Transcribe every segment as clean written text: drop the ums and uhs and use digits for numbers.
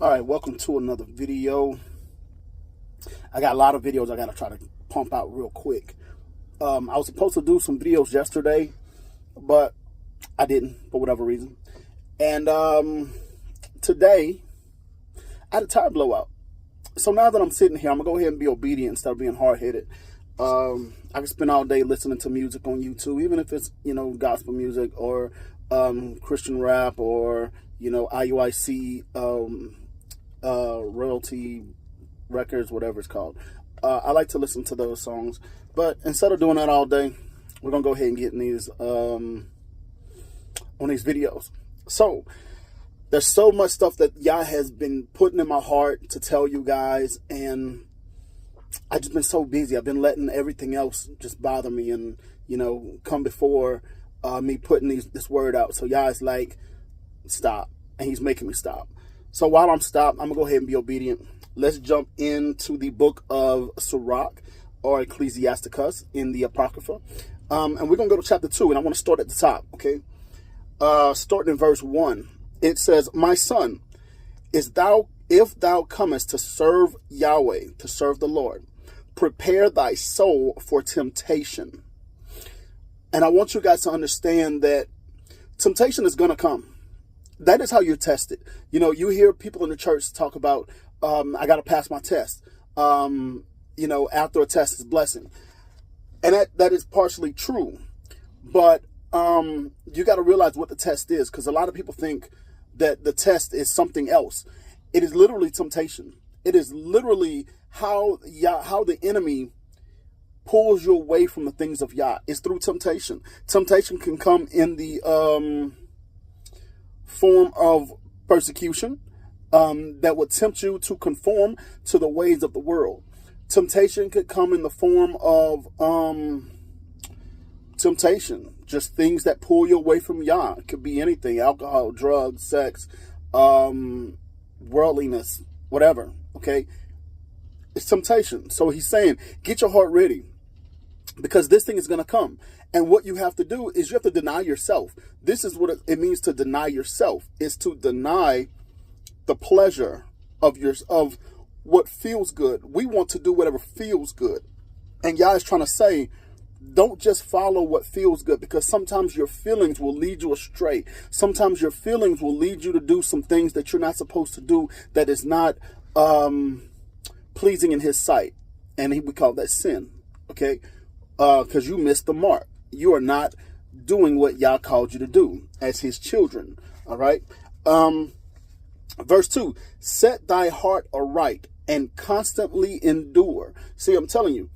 All right, welcome to another video. I got a lot of videos I got to try to pump out real quick. I was supposed to do some videos yesterday, but I didn't for whatever reason. And today, I had a tire blowout. So now that I'm sitting here, I'm going to go ahead and be obedient instead of being hard-headed. I can spend all day listening to music on YouTube, even if it's, gospel music or Christian rap or, IUIC, royalty records, whatever it's called. I like to listen to those songs, but instead of doing that all day, we're gonna go ahead and get in these on these videos. So there's so much stuff that Yah has been putting in my heart to tell you guys, and I've just been so busy. I've been letting everything else just bother me and come before me putting this word out. So Yah is like, stop, and he's making me stop. So while I'm stopped, I'm going to go ahead and be obedient. Let's jump into the book of Sirach, or Ecclesiasticus, in the Apocrypha. And we're going to go to chapter 2, and I want to start at the top, okay? Starting in verse 1. It says, "My son, if thou comest to serve Yahweh, to serve the Lord, prepare thy soul for temptation." And I want you guys to understand that temptation is going to come. That is how you're tested. You hear people in the church talk about, I got to pass my test. After a test is blessing. And that is partially true. But you got to realize what the test is, because a lot of people think that the test is something else. It is literally temptation. It is literally how the enemy pulls you away from the things of Yah. It's through temptation. Temptation can come in the form of persecution that would tempt you to conform to the ways of the world. Temptation could come in the form of temptation, just things that pull you away from Yah. It could be anything: alcohol, drugs, sex, worldliness, whatever. Okay, it's temptation. So he's saying, get your heart ready, because this thing is going to come. And what you have to do is you have to deny yourself. This is what it means to deny yourself. Is to deny the pleasure of what feels good. We want to do whatever feels good. And Yah is trying to say, don't just follow what feels good, because sometimes your feelings will lead you astray. Sometimes your feelings will lead you to do some things that you're not supposed to do, that is not pleasing in his sight. And we call that sin. Okay? Because you missed the mark. You are not doing what Yah called you to do as his children. All right. Verse 2, "Set thy heart aright and constantly endure." See, I'm telling you.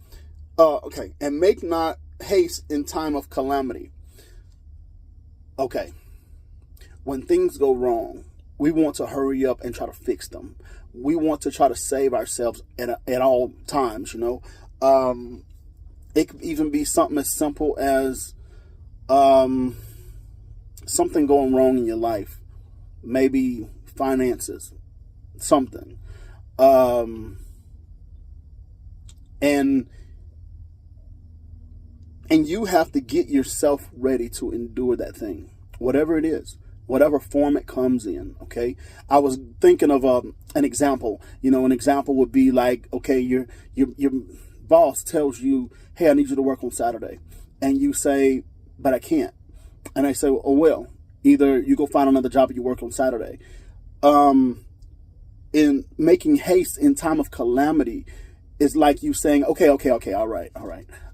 Okay. "And make not haste in time of calamity." Okay. When things go wrong, we want to hurry up and try to fix them. We want to try to save ourselves at all times, It could even be something as simple as something going wrong in your life. Maybe finances, something. And you have to get yourself ready to endure that thing, whatever it is, whatever form it comes in, okay? I was thinking of an example. An example would be like, okay, your boss tells you, "Hey, I need you to work on Saturday." And you say, "But I can't." And I say, "Oh, well, either you go find another job or you work on Saturday." In making haste in time of calamity is like you saying, okay, all right.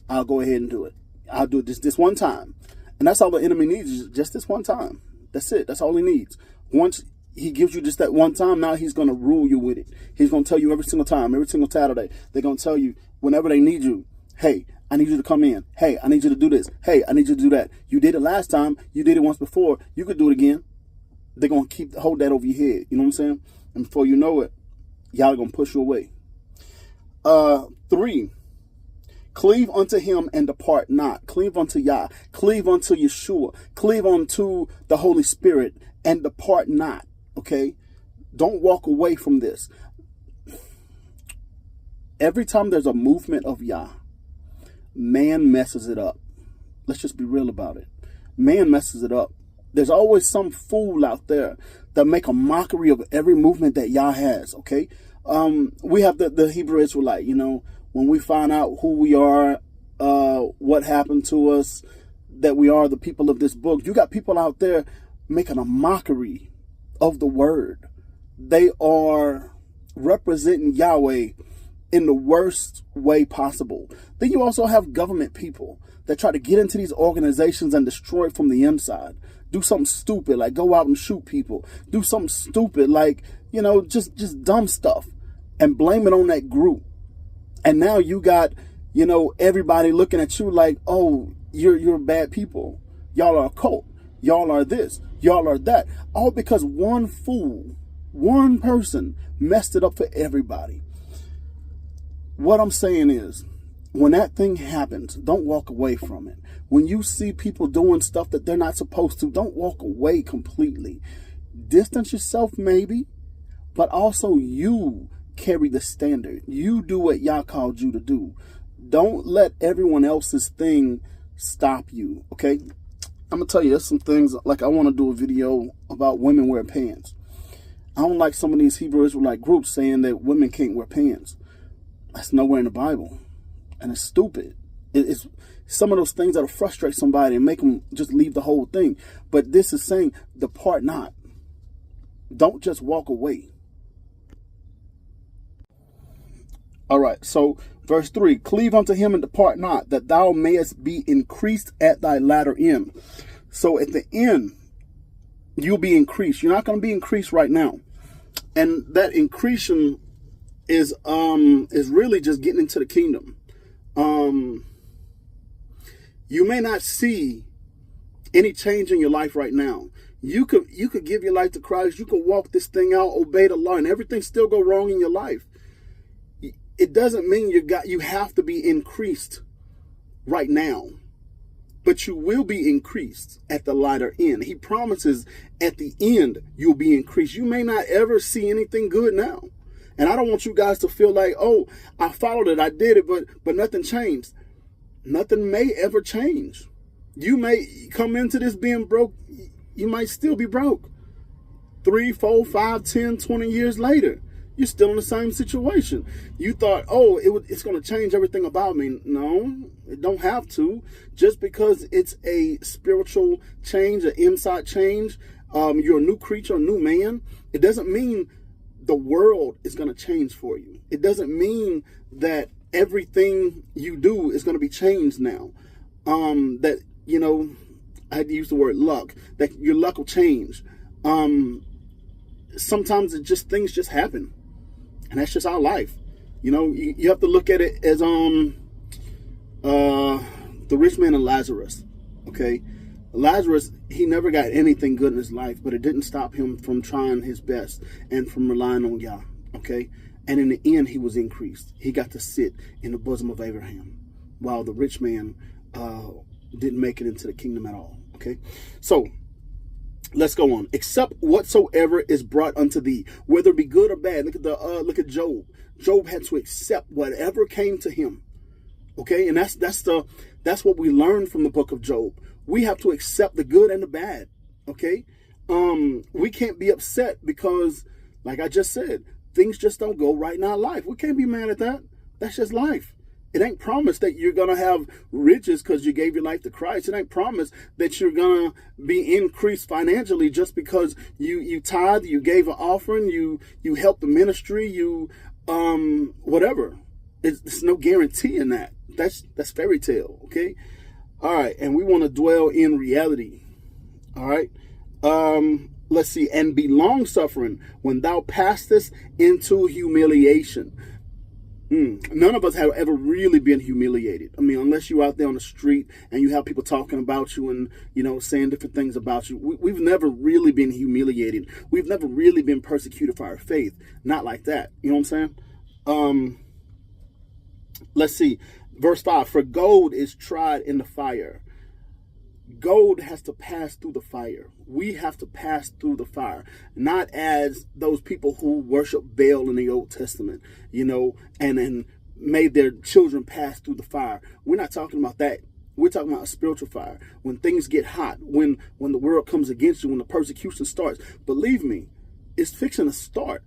I'll go ahead and do it. I'll do it this one time. And that's all the enemy needs, is just this one time. That's it. That's all he needs. Once he gives you just that one time, now he's going to rule you with it. He's going to tell you every single time, every single Saturday. They're going to tell you whenever they need you, "Hey, I need you to come in. Hey, I need you to do this. Hey, I need you to do that. You did it last time. You did it once before. You could do it again." They're going to hold that over your head. You know what I'm saying? And before you know it, y'all are going to push you away. 3, "Cleave unto him and depart not." Cleave unto Yah. Cleave unto Yeshua. Cleave unto the Holy Spirit and depart not. Okay? Don't walk away from this. Every time there's a movement of Yah, man messes it up. Let's just be real about it. Man messes it up. There's always some fool out there that make a mockery of every movement that Yah has, okay? We have the Hebrew Israelite, when we find out who we are, what happened to us, that we are the people of this book. You got people out there making a mockery of the word. They are representing Yahweh in the worst way possible. Then you also have government people that try to get into these organizations and destroy it from the inside. Do something stupid like go out and shoot people. Do something stupid like, just dumb stuff and blame it on that group. And now you got, everybody looking at you like, oh, you're bad people. Y'all are a cult. Y'all are this. Y'all are that. All because one fool, one person messed it up for everybody. What I'm saying is, when that thing happens, don't walk away from it. When you see people doing stuff that they're not supposed to, don't walk away completely. Distance yourself maybe, but also you carry the standard. You do what Yah called you to do. Don't let everyone else's thing stop you, okay? I'm going to tell you, there's some things, like I want to do a video about women wear pants. I don't like some of these Hebrew Israelite groups saying that women can't wear pants. That's nowhere in the Bible. And it's stupid. It's some of those things that'll frustrate somebody and make them just leave the whole thing. But this is saying, depart not. Don't just walk away. All right, so verse 3, cleave unto him and depart not, that thou mayest be increased at thy latter end. So at the end, you'll be increased. You're not going to be increased right now. And that increasing is really just getting into the kingdom. You may not see any change in your life right now. You could give your life to Christ. You could walk this thing out, obey the law, and everything still go wrong in your life. It doesn't mean you have to be increased right now, but you will be increased at the latter end. He promises at the end you'll be increased. You may not ever see anything good now. And I don't want you guys to feel like, oh, I followed it, I did it, but nothing changed. Nothing may ever change. You may come into this being broke. You might still be broke. 3, 4, 5, 10, 20 years later. You're still in the same situation. You thought, oh, it's going to change everything about me. No, it don't have to. Just because it's a spiritual change, an inside change, you're a new creature, a new man, it doesn't mean the world is going to change for you. It doesn't mean that everything you do is going to be changed now. That, I had to use the word luck, that your luck will change. Sometimes things just happen. And that's just our life. You have to look at it as the rich man and Lazarus. Okay? Lazarus, he never got anything good in his life, but it didn't stop him from trying his best and from relying on Yah. Okay? And in the end, he was increased. He got to sit in the bosom of Abraham, while the rich man didn't make it into the kingdom at all. Okay? So, let's go on. Except whatsoever is brought unto thee, whether it be good or bad. Look at Job. Job had to accept whatever came to him. Okay, and that's what we learned from the book of Job. We have to accept the good and the bad. Okay, we can't be upset because, like I just said, things just don't go right in our life. We can't be mad at that. That's just life. It ain't promised that you're going to have riches because you gave your life to Christ. It ain't promised that you're going to be increased financially just because you tithe, you gave an offering, you helped the ministry, you whatever. There's no guarantee in that. That's fairy tale, okay? All right, and we want to dwell in reality. All right? Let's see. And be long-suffering when thou passest into humiliation. None of us have ever really been humiliated. I mean, unless you're out there on the street and you have people talking about you and, saying different things about you. We've never really been humiliated. We've never really been persecuted for our faith. Not like that. You know what I'm saying? Let's see. Verse 5, for gold is tried in the fire. Gold has to pass through the fire. We have to pass through the fire. Not as those people who worship Baal in the Old Testament, and made their children pass through the fire. We're not talking about that. We're talking about a spiritual fire. When things get hot, when the world comes against you, when the persecution starts, believe me, it's fixing to start.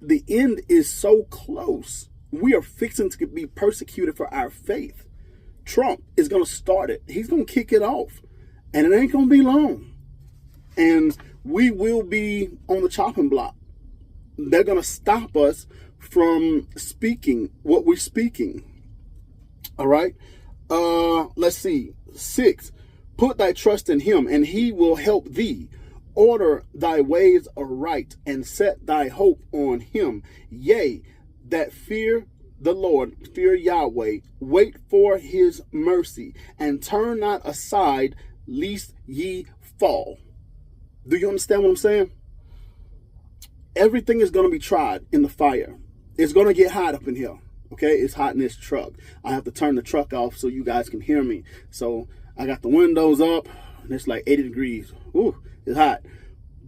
The end is so close. We are fixing to be persecuted for our faith. Trump is going to start it. He's going to kick it off. And it ain't going to be long. And we will be on the chopping block. They're going to stop us from speaking what we're speaking. All right. Let's see. 6, put thy trust in him and he will help thee. Order thy ways aright and set thy hope on him. Yea, that fear the Lord, fear Yahweh, wait for his mercy and turn not aside lest ye fall. Do you understand what I'm saying? Everything is going to be tried in the fire. It's going to get hot up in here. Okay, it's hot in this truck. I have to turn the truck off so you guys can hear me. So I got the windows up and it's like 80 degrees. Ooh, it's hot.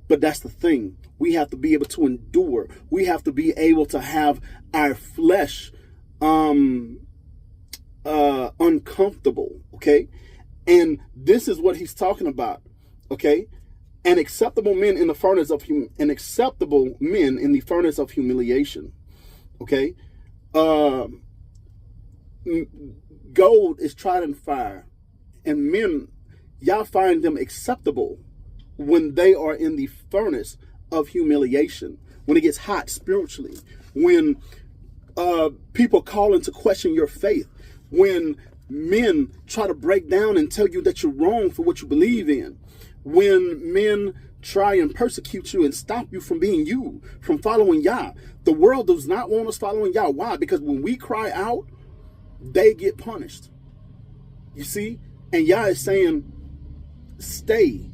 But that's the thing. We have to be able to endure. We have to be able to have our flesh uncomfortable. Okay, and this is what he's talking about. Okay, and acceptable men in the furnace of humiliation. Okay. Gold is tried in fire, and men, y'all find them acceptable when they are in the furnace of humiliation, when it gets hot spiritually, when people call into question your faith, when men try to break down and tell you that you're wrong for what you believe in, when men try and persecute you and stop you from being you, from following Yah. The world does not want us following Yah. Why? Because when we cry out, they get punished. You see? And Yah is saying, stay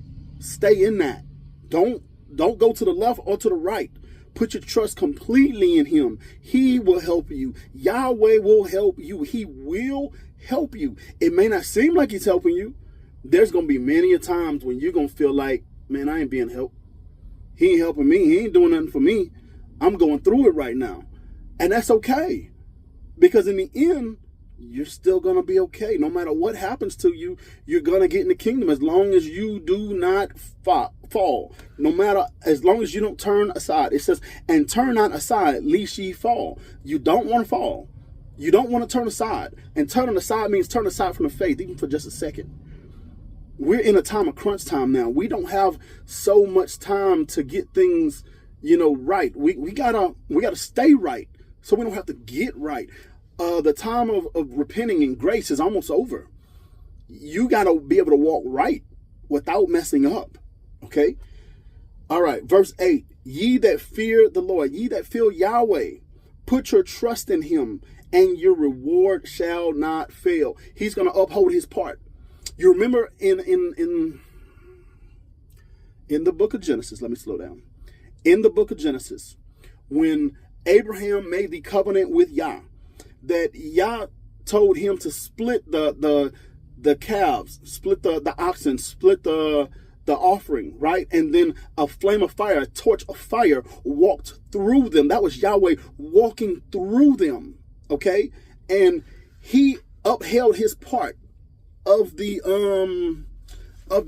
in that. Don't go to the left or to the right. Put your trust completely in him. He will help you. Yahweh will help you. He will help you. It may not seem like he's helping you. There's going to be many a times when you're going to feel like, man, I ain't being helped. He ain't helping me. He ain't doing nothing for me. I'm going through it right now. And that's okay. Because in the end, you're still going to be okay. No matter what happens to you, you're going to get in the kingdom as long as you do not fall. No matter, as long as you don't turn aside. It says, and turn not aside, lest ye fall. You don't want to fall. You don't want to turn aside. And turning aside means turn aside from the faith, even for just a second. We're in a time of crunch time now. We don't have so much time to get things, right. We gotta stay right so we don't have to get right. The time of repenting and grace is almost over. You gotta be able to walk right without messing up. Okay. All right. Verse 8, ye that fear the Lord, ye that fear Yahweh, put your trust in him and your reward shall not fail. He's going to uphold his part. You remember in the book of Genesis, let me slow down. In the book of Genesis, when Abraham made the covenant with Yah, that Yah told him to split the calves, split the oxen, split the offering, right? And then a flame of fire, a torch of fire walked through them. That was Yahweh walking through them, okay? And he upheld his part of the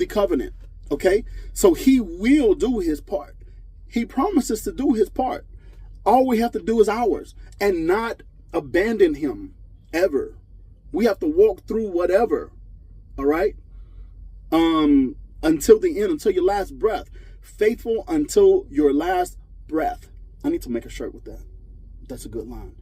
covenant, okay? So he will do his part. He promises to do his part. All we have to do is ours and not abandon him ever. We have to walk through whatever, all right? Until the end, until your last breath. Faithful until your last breath. I need to make a shirt with that. That's a good line.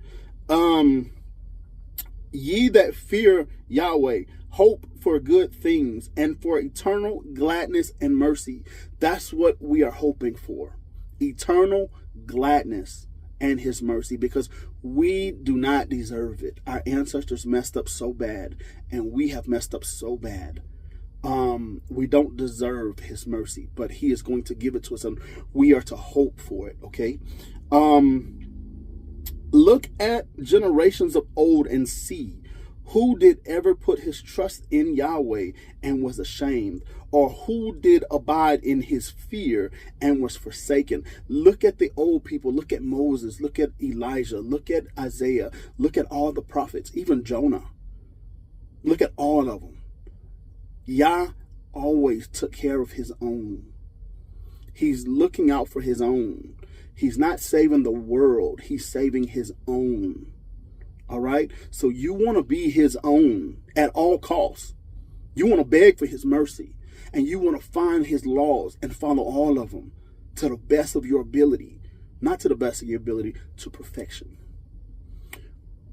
Ye that fear Yahweh, hope for good things and for eternal gladness and mercy. That's what we are hoping for. Eternal gladness and his mercy, because we do not deserve it. Our ancestors messed up so bad, and we have messed up so bad. We don't deserve his mercy, but he is going to give it to us, and we are to hope for it. Okay. Look at generations of old and see who did ever put his trust in Yahweh and was ashamed, or who did abide in his fear and was forsaken. Look at the old people. Look at Moses. Look at Elijah. Look at Isaiah. Look at all the prophets, even Jonah. Look at all of them. Yah always took care of his own. He's looking out for his own. He's not saving the world. He's saving his own. All right? So you want to be his own at all costs. You want to beg for his mercy. And you want to find his laws and follow all of them to the best of your ability. Not to the best of your ability, to perfection.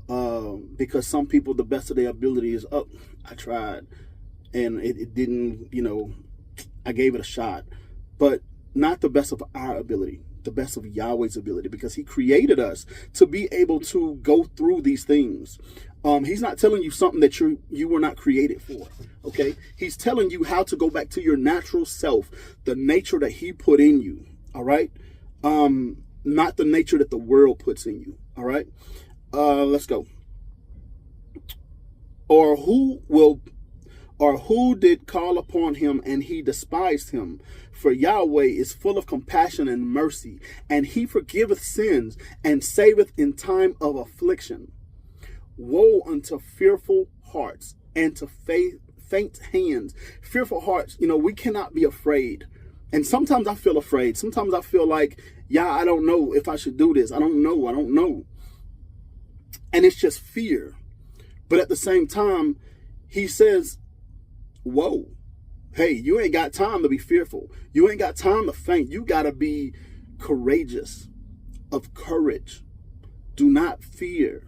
Because some people, the best of their ability is, oh, I tried. And it didn't, I gave it a shot. But not the best of our ability. The best of Yahweh's ability, because he created us to be able to go through these things. He's not telling you something that you were not created for. Okay. He's telling you how to go back to your natural self, the nature that he put in you. All right. Not the nature that the world puts in you. All right. Let's go. Or who did call upon him and he despised him? For Yahweh is full of compassion and mercy, and he forgiveth sins and saveth in time of affliction. Woe unto fearful hearts and to faint hands. Fearful hearts, we cannot be afraid. And sometimes I feel afraid. Sometimes I feel like, I don't know if I should do this. I don't know. And it's just fear. But at the same time, he says, whoa, hey, you ain't got time to be fearful. You ain't got time to faint. You got to be courageous, of courage. Do not fear.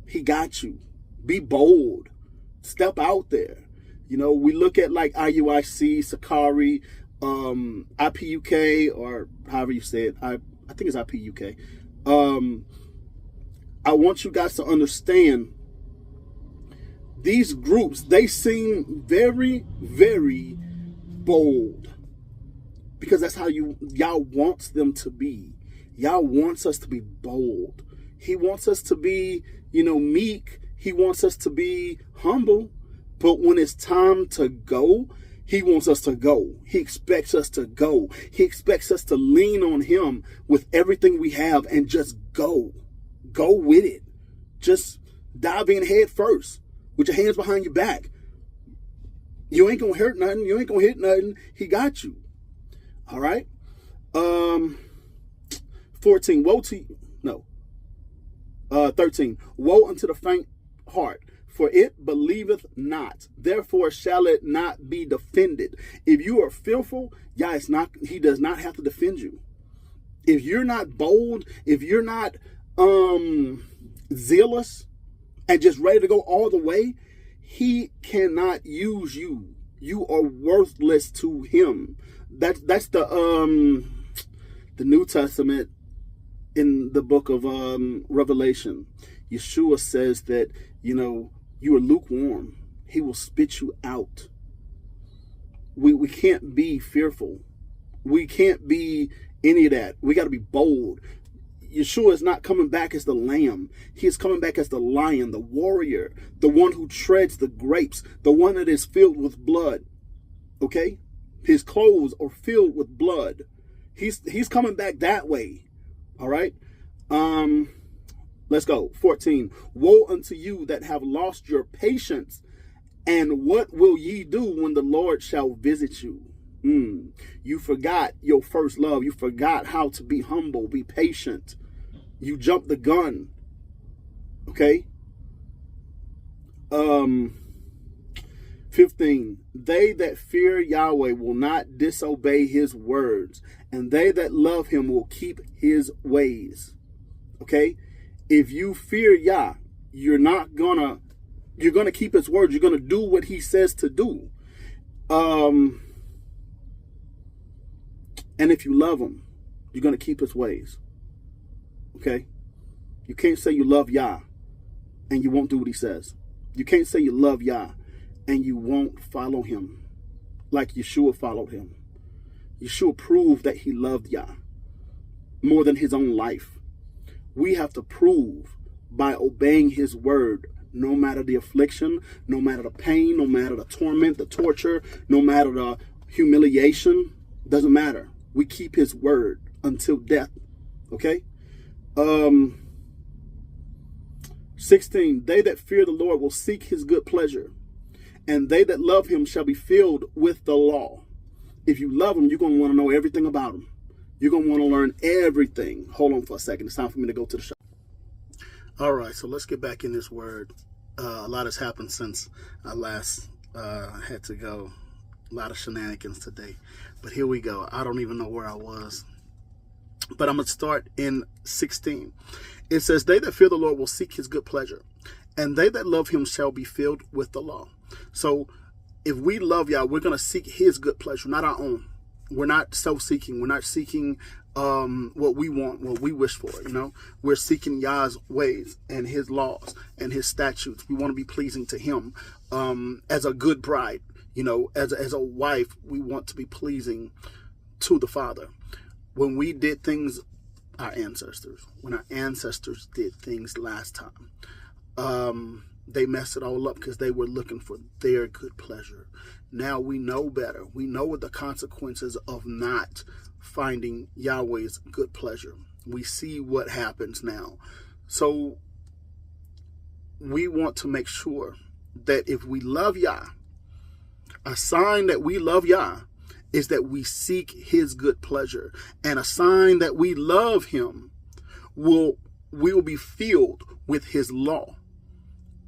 He got you. Be bold. Step out there. We look at like IUIC, Sakari, IPUK, or however you say it. I think it's IPUK. I want you guys to understand these groups, they seem very, very bold, because that's how Yah wants them to be. Yah wants us to be bold. He wants us to be, meek. He wants us to be humble. But when it's time to go, he wants us to go. He expects us to go. He expects us to lean on him with everything we have and just go. Go with it. Just dive in head first with your hands behind your back. You ain't gonna hurt nothing. You ain't gonna hit nothing. He got you. All right. 14. 13. Woe unto the faint heart, for it believeth not. Therefore shall it not be defended. If you are fearful, he does not have to defend you. If you're not bold, if you're not zealous and just ready to go all the way, he cannot use you. You are worthless to him. That's the New Testament in the book of Revelation. Yeshua says that, you are lukewarm. He will spit you out. We can't be fearful. We can't be any of that. We got to be bold. Yeshua is not coming back as the lamb. He is coming back as the lion, the warrior, the one who treads the grapes, the one that is filled with blood. Okay? His clothes are filled with blood. He's coming back that way. All right? Let's go. 14. Woe unto you that have lost your patience, and what will ye do when the Lord shall visit you? You forgot your first love. You forgot how to be humble, be patient. You jumped the gun. Okay? 15. They that fear Yahweh will not disobey his words, and they that love him will keep his ways. Okay? If you fear Yah, you're gonna keep his words. You're gonna do what he says to do. And if you love him, you're gonna keep his ways. Okay? You can't say you love Yah and you won't do what he says. You can't say you love Yah and you won't follow him like Yeshua followed him. Yeshua proved that he loved Yah more than his own life. We have to prove by obeying his word, no matter the affliction, no matter the pain, no matter the torment, the torture, no matter the humiliation. Doesn't matter. We keep his word until death. Okay? 16. They that fear the Lord will seek his good pleasure. And they that love him shall be filled with the law. If you love him, you're going to want to know everything about him. You're going to want to learn everything. Hold on for a second. It's time for me to go to the shop. All right, so let's get back in this word. A lot has happened since I last had to go. A lot of shenanigans today. But here we go. I don't even know where I was. But I'm going to start in 16. It says, they that fear the Lord will seek his good pleasure, and they that love him shall be filled with the law. So if we love Yah, we're going to seek his good pleasure, not our own. We're not self-seeking. We're not seeking what we want, what we wish for, you know. We're seeking Yah's ways and his laws and his statutes. We want to be pleasing to him as a good bride, you know, as a wife. We want to be pleasing to the Father. When we did things, when our ancestors did things last time, they messed it all up because they were looking for their good pleasure. Now we know better. We know what the consequences of not finding Yahweh's good pleasure. We see what happens now. So we want to make sure that if we love Yah, a sign that we love Yah is that we seek his good pleasure. And a sign that we love him we will be filled with his law.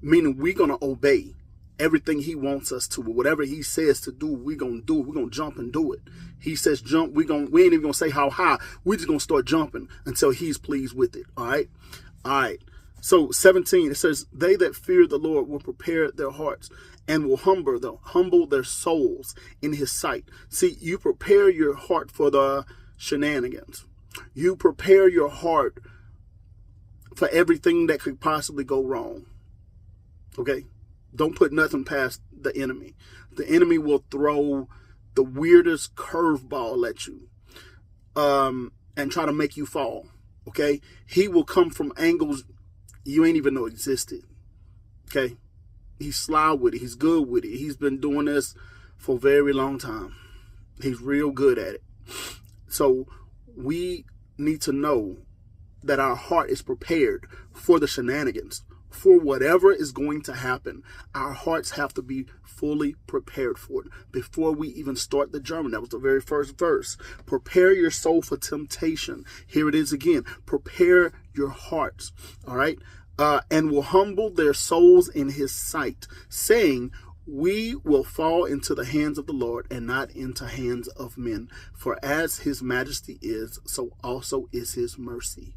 Meaning we're going to obey everything he wants us to. Whatever he says to do, we're going to do it. We're going to jump and do it. He says jump. We ain't even going to say how high. We're just going to start jumping until he's pleased with it. All right. All right. So 17, it says, they that fear the Lord will prepare their hearts and will humble their souls in his sight. See, you prepare your heart for the shenanigans. You prepare your heart for everything that could possibly go wrong. Okay? Don't put nothing past the enemy. The enemy will throw the weirdest curveball at you and try to make you fall. Okay? He will come from angles you ain't even know existed. Okay? He's sly with it. He's good with it. He's been doing this for a very long time. He's real good at it. So we need to know that our heart is prepared for the shenanigans, for whatever is going to happen. Our hearts have to be fully prepared for it before we even start the journey. That was the very first verse. Prepare your soul for temptation. Here it is again. Prepare your hearts. All right. And will humble their souls in his sight, saying, we will fall into the hands of the Lord and not into hands of men. For as his majesty is, so also is his mercy.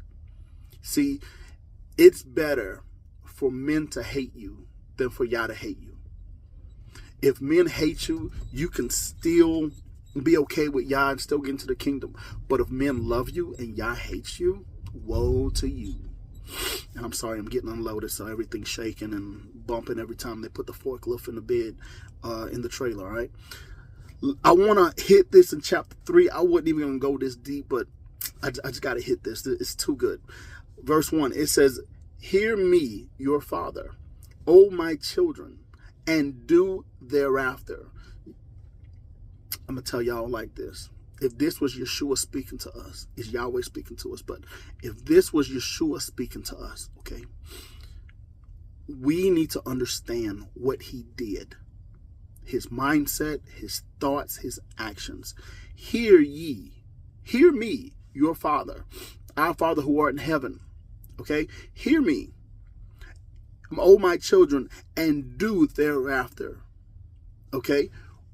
See, it's better for men to hate you than for Yah to hate you. If men hate you, you can still be okay with Yah and still get into the kingdom. But if men love you and Yah hates you, woe to you. And I'm sorry, I'm getting unloaded, so everything's shaking and bumping every time they put the forklift in the bed, in the trailer, all right? I want to hit this in chapter 3. I wasn't even going to go this deep, but I just got to hit this. It's too good. Verse 1, it says, hear me, your father, O my children, and do thereafter. I'm going to tell y'all like this. If this was Yeshua speaking to us, is Yahweh speaking to us, but if this was Yeshua speaking to us, okay, we need to understand what he did. His mindset, his thoughts, his actions. Hear ye, hear me, your Father, our Father who art in heaven, okay? Hear me, O my children, and do thereafter, okay?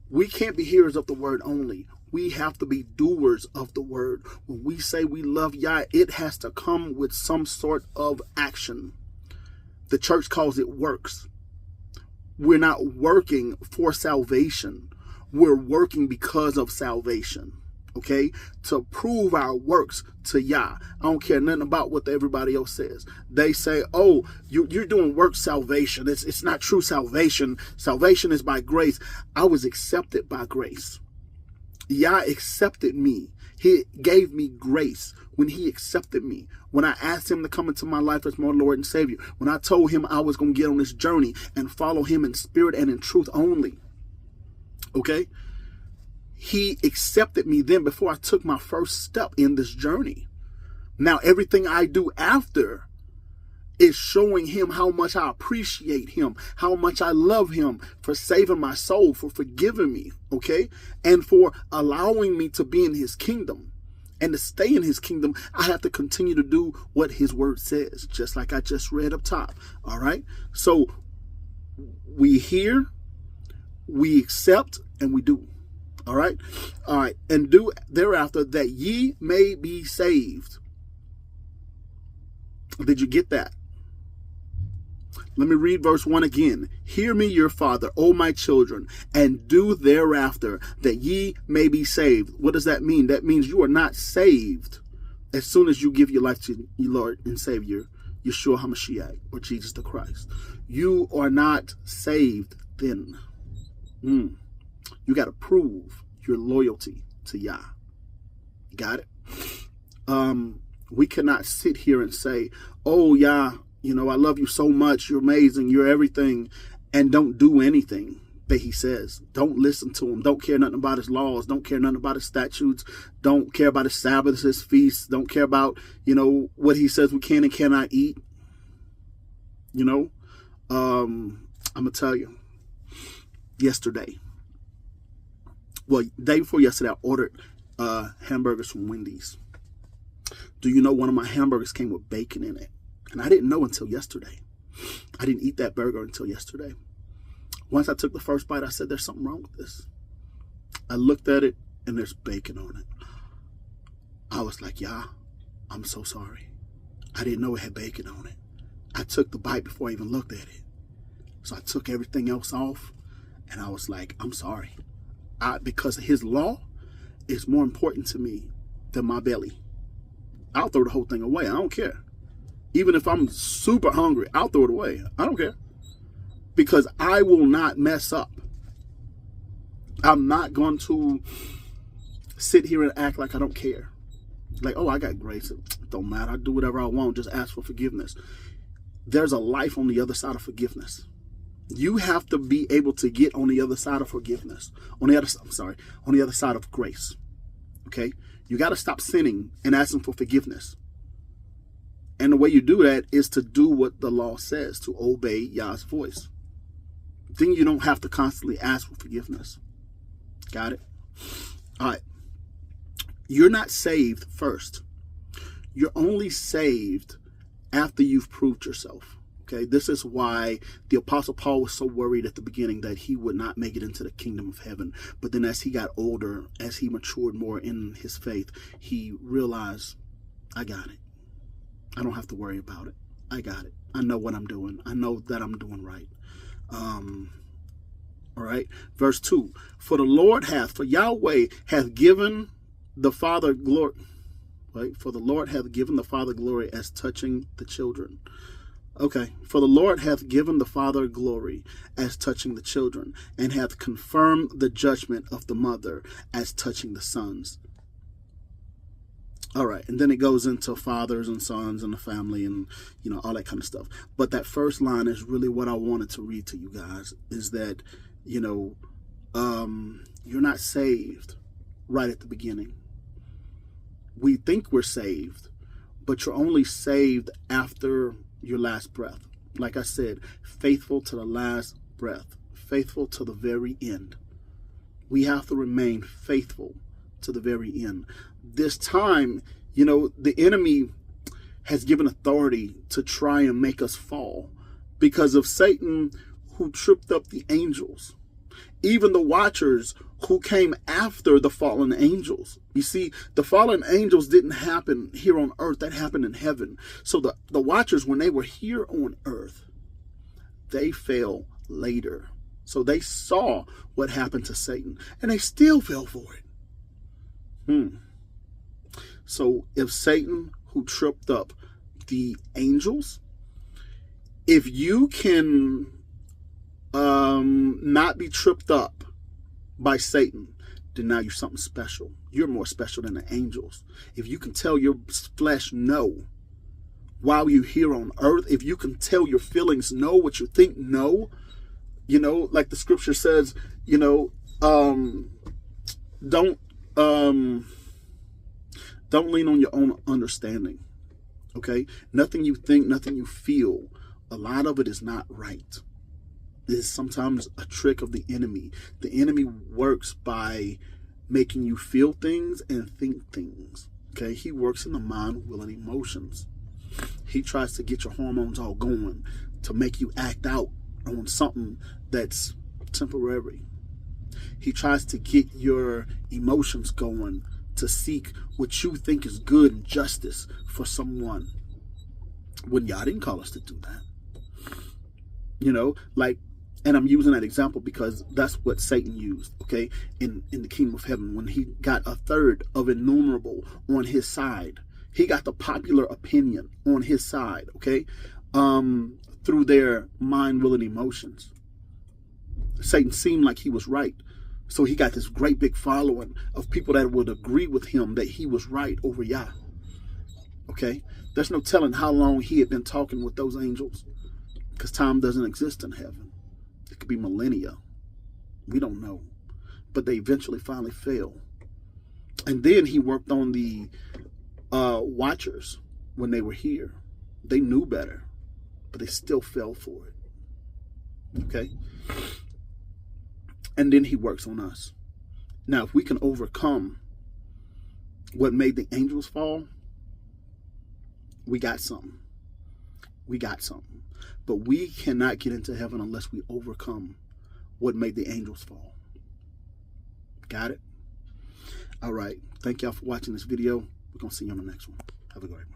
We can't be hearers of the word only. We have to be doers of the word. When we say we love Yah, it has to come with some sort of action. The church calls it works. We're not working for salvation. We're working because of salvation. Okay? To prove our works to Yah. I don't care nothing about what everybody else says. They say, oh, you're doing work salvation. It's not true salvation. Salvation is by grace. I was accepted by grace. Yah accepted me. He gave me grace when he accepted me. When I asked him to come into my life as my Lord and Savior. When I told him I was going to get on this journey and follow him in spirit and in truth only. Okay? He accepted me then before I took my first step in this journey. Now, everything I do after is showing him how much I appreciate him, how much I love him for saving my soul, for forgiving me, okay? And for allowing me to be in his kingdom. And to stay in his kingdom, I have to continue to do what his word says, just like I just read up top, all right? So we hear, we accept, and we do, all right? All right, and do thereafter that ye may be saved. Did you get that? Let me read verse 1 again. Hear me, your father, O my children, and do thereafter that ye may be saved. What does that mean? That means you are not saved as soon as you give your life to your Lord and Savior, Yeshua HaMashiach, or Jesus the Christ. You are not saved then. You got to prove your loyalty to Yah. Got it? We cannot sit here and say, oh, Yah, you know, I love you so much. You're amazing. You're everything. And don't do anything that he says. Don't listen to him. Don't care nothing about his laws. Don't care nothing about his statutes. Don't care about his Sabbaths, his feasts. Don't care about, you know, what he says we can and cannot eat. You know, I'm going to tell you, yesterday, well, day before yesterday, I ordered hamburgers from Wendy's. Do you know one of my hamburgers came with bacon in it? And I didn't know until yesterday. I didn't eat that burger until yesterday. Once I took the first bite, I said, there's something wrong with this. I looked at it, and there's bacon on it. I was like, yeah, I'm so sorry. I didn't know it had bacon on it. I took the bite before I even looked at it. So I took everything else off, and I was like, I'm sorry. Because his law is more important to me than my belly. I'll throw the whole thing away. I don't care. Even if I'm super hungry, I'll throw it away. I don't care. Because I will not mess up. I'm not going to sit here and act like I don't care. Like, oh, I got grace. It don't matter. I do whatever I want. Just ask for forgiveness. There's a life on the other side of forgiveness. You have to be able to get on the other side of forgiveness. On the other side of grace. Okay? You got to stop sinning and asking for forgiveness. And the way you do that is to do what the law says, to obey Yah's voice. Then you don't have to constantly ask for forgiveness. Got it? All right. You're not saved first. You're only saved after you've proved yourself. Okay, this is why the Apostle Paul was so worried at the beginning that he would not make it into the kingdom of heaven. But then as he got older, as he matured more in his faith, he realized, I got it. I don't have to worry about it. I got it. I know what I'm doing. I know that I'm doing right. All right. Verse 2. For Yahweh hath given the Father glory. Right? For the Lord hath given the Father glory as touching the children. Okay. For the Lord hath given the Father glory as touching the children, and hath confirmed the judgment of the mother as touching the sons. All right, and then it goes into fathers and sons and the family and, you know, all that kind of stuff. But that first line is really what I wanted to read to you guys, is that, you know, you're not saved right at the beginning. We think we're saved, but you're only saved after your last breath. Like I said, faithful to the last breath, faithful to the very end. We have to remain faithful to the very end. This time, you know, the enemy has given authority to try and make us fall because of Satan, who tripped up the angels. Even the watchers who came after the fallen angels. You see, the fallen angels didn't happen here on earth. That happened in heaven. So the watchers, when they were here on earth, they fell later. So they saw what happened to Satan, and they still fell for it. So if Satan, who tripped up the angels, if you can not be tripped up by Satan, then now you're something special. You're more special than the angels. If you can tell your flesh no while you're here on earth, if you can tell your feelings no, what you think no, you know, like the scripture says, you know, don't lean on your own understanding. Okay? Nothing you think, nothing you feel, a lot of it is not right. It is sometimes a trick of the enemy. The enemy works by making you feel things and think things. Okay? He works in the mind, will, and emotions. He tries to get your hormones all going to make you act out on something that's temporary. He tries to get your emotions going to seek what you think is good and justice for someone, when y'all didn't call us to do that. You know, like, and I'm using that example because that's what Satan used, okay, in the kingdom of heaven. When he got a third of innumerable on his side, he got the popular opinion on his side, okay, through their mind, will, and emotions. Satan seemed like he was right. So he got this great big following of people that would agree with him that he was right over Yah. Okay? There's no telling how long he had been talking with those angels, because time doesn't exist in heaven. It could be millennia. We don't know. But they eventually finally fell. And then he worked on the watchers when they were here. They knew better, but they still fell for it. Okay? And then he works on us. Now, if we can overcome what made the angels fall, we got something. We got something. But we cannot get into heaven unless we overcome what made the angels fall. Got it? All right. Thank y'all for watching this video. We're going to see you on the next one. Have a great one.